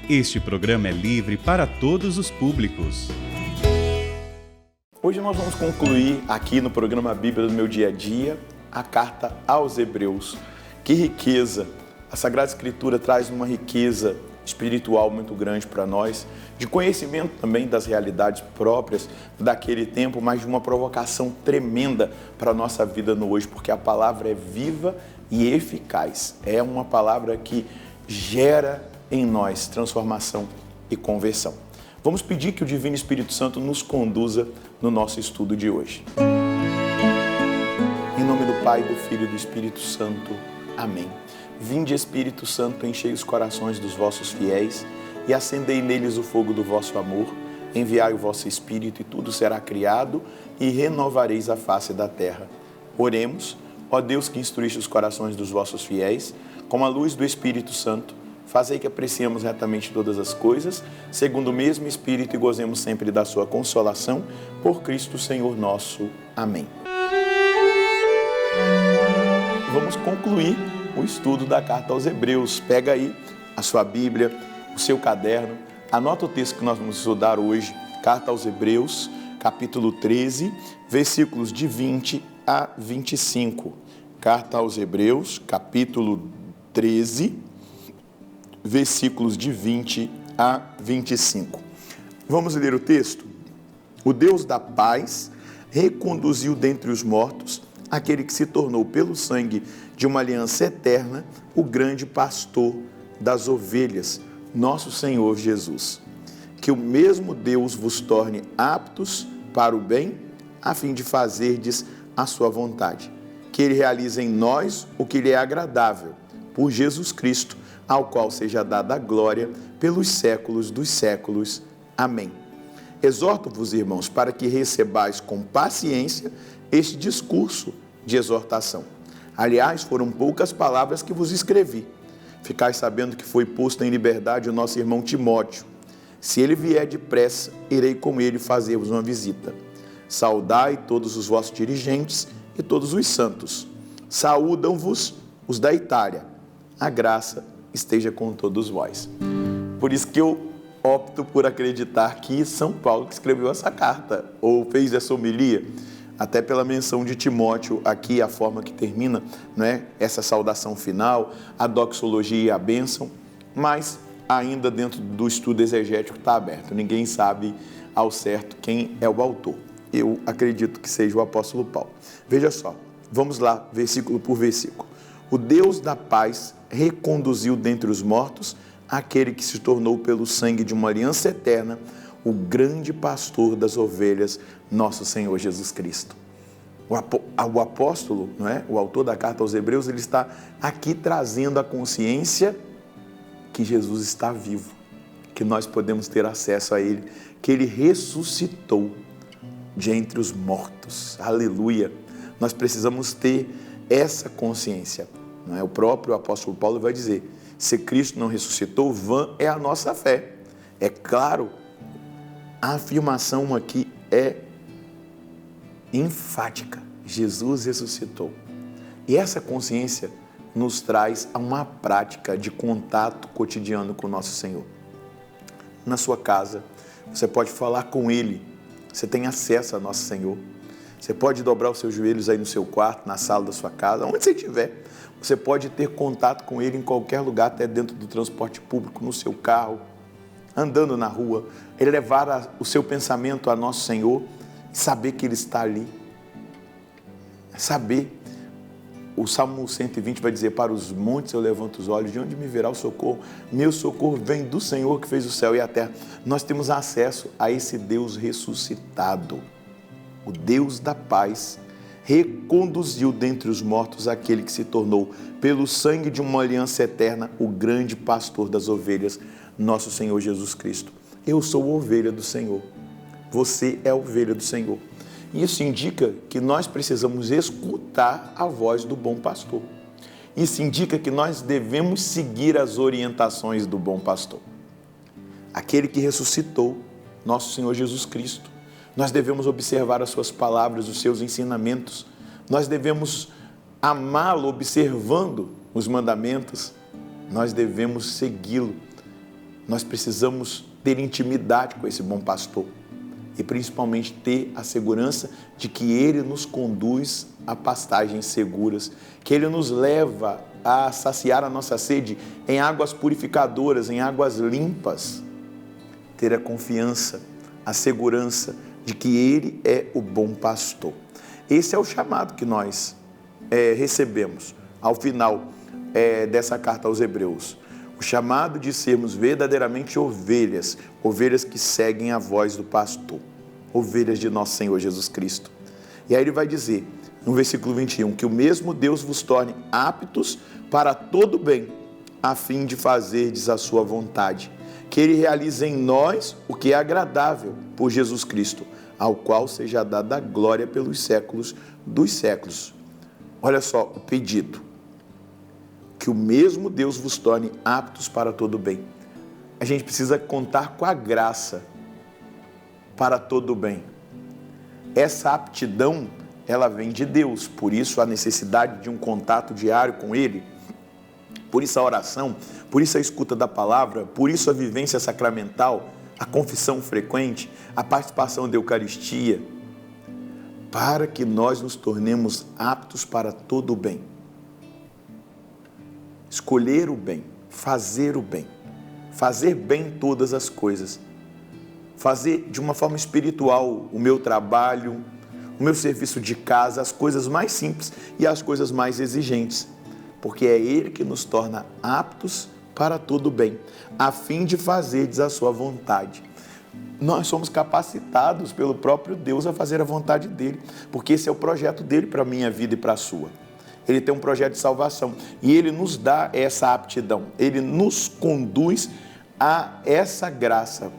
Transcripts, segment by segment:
Este programa é livre para todos os públicos. Hoje nós vamos concluir aqui no programa Bíblia do Meu Dia a Dia a carta aos Hebreus. Que riqueza! A Sagrada Escritura traz uma riqueza espiritual muito grande para nós, de conhecimento também das realidades próprias daquele tempo, mas de uma provocação tremenda para a nossa vida no hoje, porque a palavra é viva e eficaz. É uma palavra que gera em nós transformação e conversão. Vamos pedir que o Divino Espírito Santo nos conduza no nosso estudo de hoje. Em nome do Pai, do Filho e do Espírito Santo. Amém. Vinde, Espírito Santo, enchei os corações dos vossos fiéis e acendei neles o fogo do vosso amor. Enviai o vosso Espírito e tudo será criado e renovareis a face da terra. Oremos, ó Deus que instruíste os corações dos vossos fiéis, com a luz do Espírito Santo, fazei que apreciemos retamente todas as coisas, segundo o mesmo Espírito, e gozemos sempre da sua consolação, por Cristo Senhor nosso. Amém. Vamos concluir o estudo da carta aos Hebreus. Pega aí a sua Bíblia, o seu caderno, anota o texto que nós vamos estudar hoje, carta aos Hebreus, capítulo 13, versículos de 20 a 25. Carta aos Hebreus, capítulo 13, versículos de 20 a 25. Vamos ler o texto? O Deus da paz reconduziu dentre os mortos aquele que se tornou pelo sangue de uma aliança eterna o grande pastor das ovelhas, nosso Senhor Jesus. Que o mesmo Deus vos torne aptos para o bem, a fim de fazerdes a sua vontade. Que Ele realize em nós o que lhe é agradável, por Jesus Cristo, ao qual seja dada a glória pelos séculos dos séculos. Amém. Exorto-vos, irmãos, para que recebais com paciência este discurso de exortação. Aliás, foram poucas palavras que vos escrevi. Ficais sabendo que foi posto em liberdade o nosso irmão Timóteo. Se ele vier depressa, irei com ele fazer-vos uma visita. Saudai todos os vossos dirigentes e todos os santos. Saúdam-vos os da Itália. A graça esteja com todos vós. Por isso que eu opto por acreditar que São Paulo que escreveu essa carta, ou fez essa homilia, até pela menção de Timóteo aqui, a forma que termina, né, essa saudação final, a doxologia e a bênção, mas ainda dentro do estudo exegético está aberto, ninguém sabe ao certo quem é o autor. Eu acredito que seja o apóstolo Paulo. Veja só, vamos lá, versículo por versículo. O Deus da paz reconduziu dentre os mortos aquele que se tornou pelo sangue de uma aliança eterna o grande pastor das ovelhas, nosso Senhor Jesus Cristo. O apóstolo, não é? O autor da carta aos Hebreus, ele está aqui trazendo a consciência que Jesus está vivo, que nós podemos ter acesso a Ele, que Ele ressuscitou de entre os mortos. Aleluia! Nós precisamos ter essa consciência. Não é? O próprio apóstolo Paulo vai dizer, se Cristo não ressuscitou, vã é a nossa fé. É claro, a afirmação aqui é enfática. Jesus ressuscitou. E essa consciência nos traz a uma prática de contato cotidiano com o nosso Senhor. Na sua casa, você pode falar com Ele. Você tem acesso ao nosso Senhor. Você pode dobrar os seus joelhos aí no seu quarto, na sala da sua casa, onde você estiver. Você pode ter contato com Ele em qualquer lugar, até dentro do transporte público, no seu carro, andando na rua. Elevar o seu pensamento a nosso Senhor e saber que Ele está ali. Saber. O Salmo 120 vai dizer, para os montes eu levanto os olhos, de onde me virá o socorro? Meu socorro vem do Senhor que fez o céu e a terra. Nós temos acesso a esse Deus ressuscitado. O Deus da paz reconduziu dentre os mortos aquele que se tornou, pelo sangue de uma aliança eterna, o grande pastor das ovelhas, nosso Senhor Jesus Cristo. Eu sou ovelha do Senhor. Você é ovelha do Senhor. Isso indica que nós precisamos escutar a voz do bom pastor. Isso indica que nós devemos seguir as orientações do bom pastor. Aquele que ressuscitou, nosso Senhor Jesus Cristo. Nós devemos observar as suas palavras, os seus ensinamentos. Nós devemos amá-lo observando os mandamentos, nós devemos segui-lo. Nós precisamos ter intimidade com esse bom pastor e principalmente ter a segurança de que ele nos conduz a pastagens seguras, que ele nos leva a saciar a nossa sede em águas purificadoras, em águas limpas. Ter a confiança, a segurança de que ele é o bom pastor. Esse é o chamado que nós recebemos ao final dessa carta aos Hebreus. O chamado de sermos verdadeiramente ovelhas, ovelhas que seguem a voz do pastor, ovelhas de nosso Senhor Jesus Cristo. E aí ele vai dizer, no versículo 21, que o mesmo Deus vos torne aptos para todo bem, a fim de fazerdes a sua vontade, que ele realize em nós o que é agradável por Jesus Cristo, ao qual seja dada a glória pelos séculos dos séculos. Olha só o pedido. Que o mesmo Deus vos torne aptos para todo bem. A gente precisa contar com a graça para todo bem. Essa aptidão, ela vem de Deus, por isso a necessidade de um contato diário com Ele, por isso a oração, por isso a escuta da palavra, por isso a vivência sacramental, a confissão frequente, a participação da Eucaristia, para que nós nos tornemos aptos para todo o bem. Escolher o bem, fazer bem todas as coisas, fazer de uma forma espiritual o meu trabalho, o meu serviço de casa, as coisas mais simples e as coisas mais exigentes, porque é Ele que nos torna aptos para todo bem, a fim de fazerdes a sua vontade. Nós somos capacitados pelo próprio Deus a fazer a vontade dEle, porque esse é o projeto dEle para a minha vida e para a sua. Ele tem um projeto de salvação e Ele nos dá essa aptidão, Ele nos conduz a essa graça,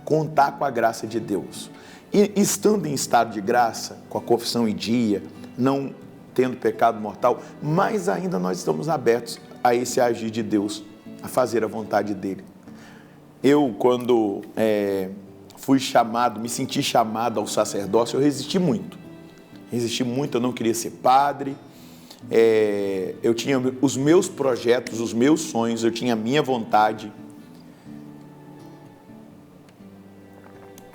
contar com a graça de Deus. E estando em estado de graça, com a confissão em dia, não tendo pecado mortal, mais ainda nós estamos abertos a esse agir de Deus, a fazer a vontade dEle. Eu, quando fui chamado, me senti chamado ao sacerdócio, eu resisti muito, eu não queria ser padre. Eu tinha os meus projetos, os meus sonhos, eu tinha a minha vontade,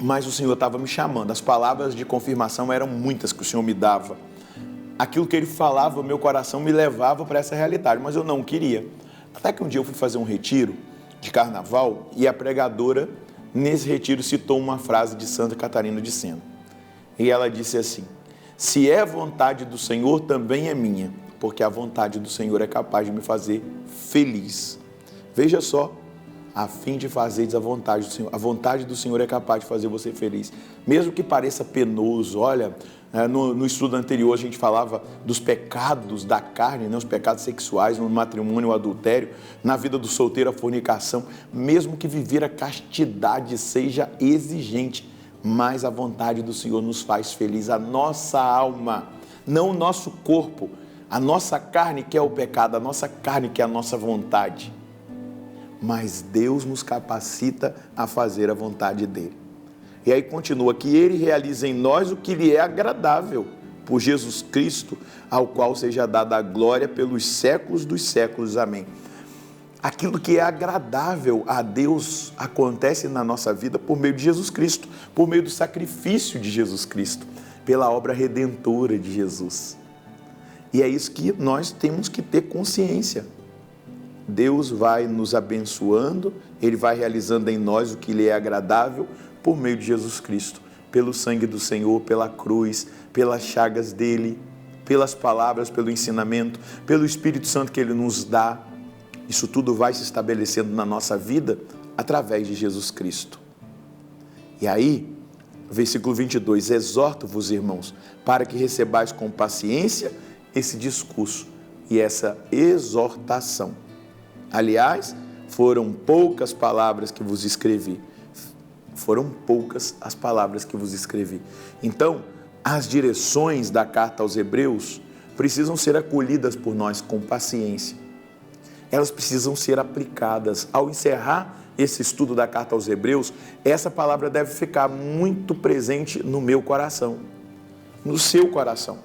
mas o Senhor estava me chamando. As palavras de confirmação eram muitas que o Senhor me dava, aquilo que Ele falava, o meu coração me levava para essa realidade, mas eu não queria. Até que um dia eu fui fazer um retiro de carnaval e a pregadora nesse retiro citou uma frase de Santa Catarina de Sena, e ela disse assim: se é vontade do Senhor, também é minha, porque a vontade do Senhor é capaz de me fazer feliz. Veja só, a fim de fazeres a vontade do Senhor. A vontade do Senhor é capaz de fazer você feliz. Mesmo que pareça penoso, olha, no estudo anterior a gente falava dos pecados da carne, os pecados sexuais, no matrimônio, o adultério, na vida do solteiro, a fornicação. Mesmo que viver a castidade seja exigente, mas a vontade do Senhor nos faz feliz, a nossa alma, não o nosso corpo, a nossa carne que é o pecado, a nossa carne que é a nossa vontade. Mas Deus nos capacita a fazer a vontade dEle. E aí continua, que Ele realize em nós o que lhe é agradável, por Jesus Cristo, ao qual seja dada a glória pelos séculos dos séculos. Amém. Aquilo que é agradável a Deus acontece na nossa vida por meio de Jesus Cristo, por meio do sacrifício de Jesus Cristo, pela obra redentora de Jesus. E é isso que nós temos que ter consciência. Deus vai nos abençoando, Ele vai realizando em nós o que lhe é agradável por meio de Jesus Cristo, pelo sangue do Senhor, pela cruz, pelas chagas dEle, pelas palavras, pelo ensinamento, pelo Espírito Santo que Ele nos dá. Isso tudo vai se estabelecendo na nossa vida através de Jesus Cristo. E aí, versículo 22, exorto-vos, irmãos, para que recebais com paciência esse discurso e essa exortação. Aliás, foram poucas palavras que vos escrevi. Foram poucas as palavras que vos escrevi. Então, as direções da carta aos Hebreus precisam ser acolhidas por nós com paciência. Elas precisam ser aplicadas. Ao encerrar esse estudo da carta aos Hebreus, essa palavra deve ficar muito presente no meu coração, no seu coração.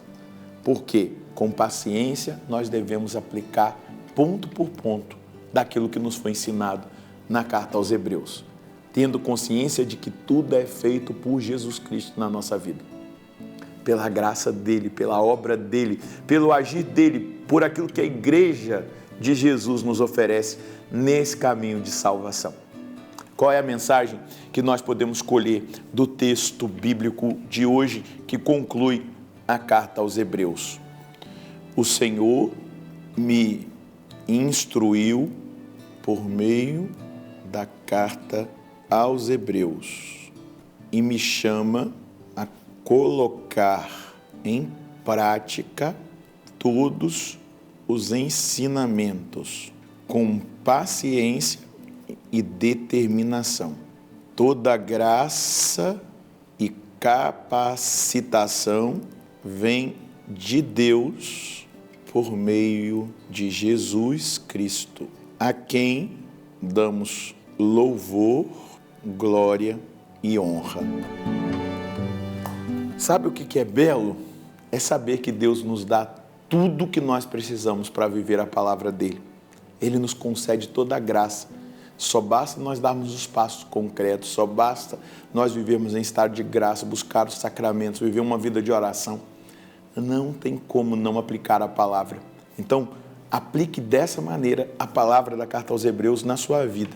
Porque com paciência nós devemos aplicar ponto por ponto daquilo que nos foi ensinado na carta aos Hebreus, tendo consciência de que tudo é feito por Jesus Cristo na nossa vida, pela graça dele, pela obra dele, pelo agir dele, por aquilo que a igreja de Jesus nos oferece nesse caminho de salvação. Qual é a mensagem que nós podemos colher do texto bíblico de hoje que conclui a carta aos Hebreus? O Senhor me instruiu por meio da carta aos Hebreus e me chama a colocar em prática todos os ensinamentos com paciência e determinação. Toda graça e capacitação vem de Deus por meio de Jesus Cristo, a quem damos louvor, glória e honra. Sabe o que é belo? É saber que Deus nos dá tudo o que nós precisamos para viver a palavra dele. Ele nos concede toda a graça. Só basta nós darmos os passos concretos, só basta nós vivermos em estado de graça, buscar os sacramentos, viver uma vida de oração. Não tem como não aplicar a palavra. Então, aplique dessa maneira a palavra da carta aos Hebreus na sua vida.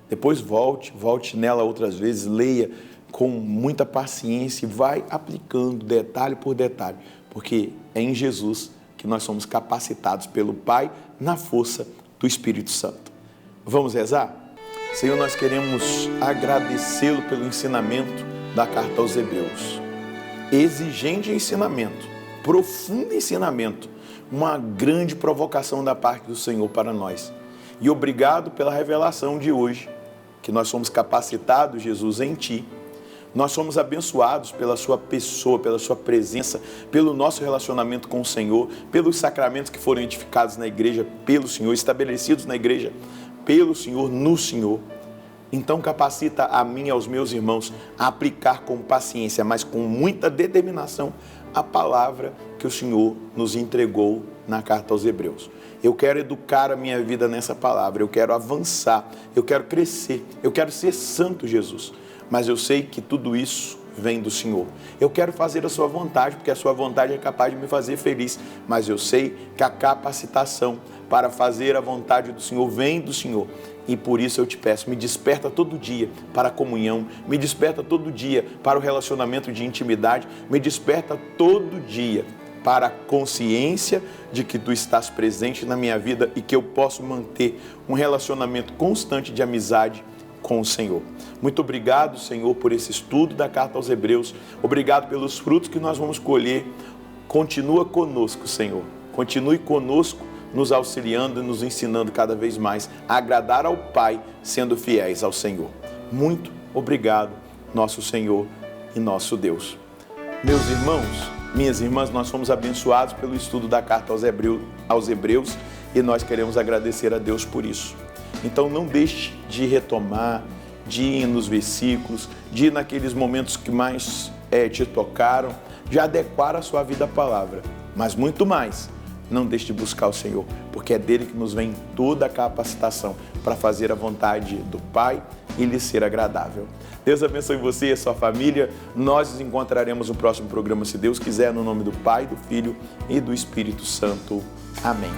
Depois volte nela outras vezes, leia com muita paciência e vai aplicando detalhe por detalhe, porque é em Jesus que nós somos capacitados pelo Pai na força do Espírito Santo. Vamos rezar? Senhor, nós queremos agradecê-lo pelo ensinamento da carta aos Hebreus. Exigente ensinamento, profundo ensinamento, uma grande provocação da parte do Senhor para nós. E obrigado pela revelação de hoje, que nós somos capacitados, Jesus, em Ti. Nós somos abençoados pela Sua pessoa, pela Sua presença, pelo nosso relacionamento com o Senhor, pelos sacramentos que foram edificados na igreja pelo Senhor, estabelecidos na igreja pelo Senhor, no Senhor. Então capacita a mim e aos meus irmãos a aplicar com paciência, mas com muita determinação, a palavra que o Senhor nos entregou na carta aos Hebreus. Eu quero educar a minha vida nessa palavra, eu quero avançar, eu quero crescer, eu quero ser santo, Jesus. Mas eu sei que tudo isso vem do Senhor. Eu quero fazer a sua vontade, porque a sua vontade é capaz de me fazer feliz. Mas eu sei que a capacitação para fazer a vontade do Senhor vem do Senhor. E por isso eu te peço, me desperta todo dia para a comunhão, me desperta todo dia para o relacionamento de intimidade, me desperta todo dia para a consciência de que Tu estás presente na minha vida e que eu posso manter um relacionamento constante de amizade com o Senhor. Muito obrigado, Senhor, por esse estudo da carta aos Hebreus. Obrigado pelos frutos que nós vamos colher. Continua conosco, Senhor. Continue conosco, nos auxiliando e nos ensinando cada vez mais a agradar ao Pai, sendo fiéis ao Senhor. Muito obrigado, nosso Senhor e nosso Deus. Meus irmãos, minhas irmãs, nós fomos abençoados pelo estudo da carta aos Hebreus e nós queremos agradecer a Deus por isso. Então não deixe de retomar, de ir nos versículos, de ir naqueles momentos que mais te tocaram, de adequar a sua vida à palavra. Mas muito mais, não deixe de buscar o Senhor, porque é dele que nos vem toda a capacitação para fazer a vontade do Pai e lhe ser agradável. Deus abençoe você e a sua família. Nós nos encontraremos no próximo programa, se Deus quiser, no nome do Pai, do Filho e do Espírito Santo. Amém.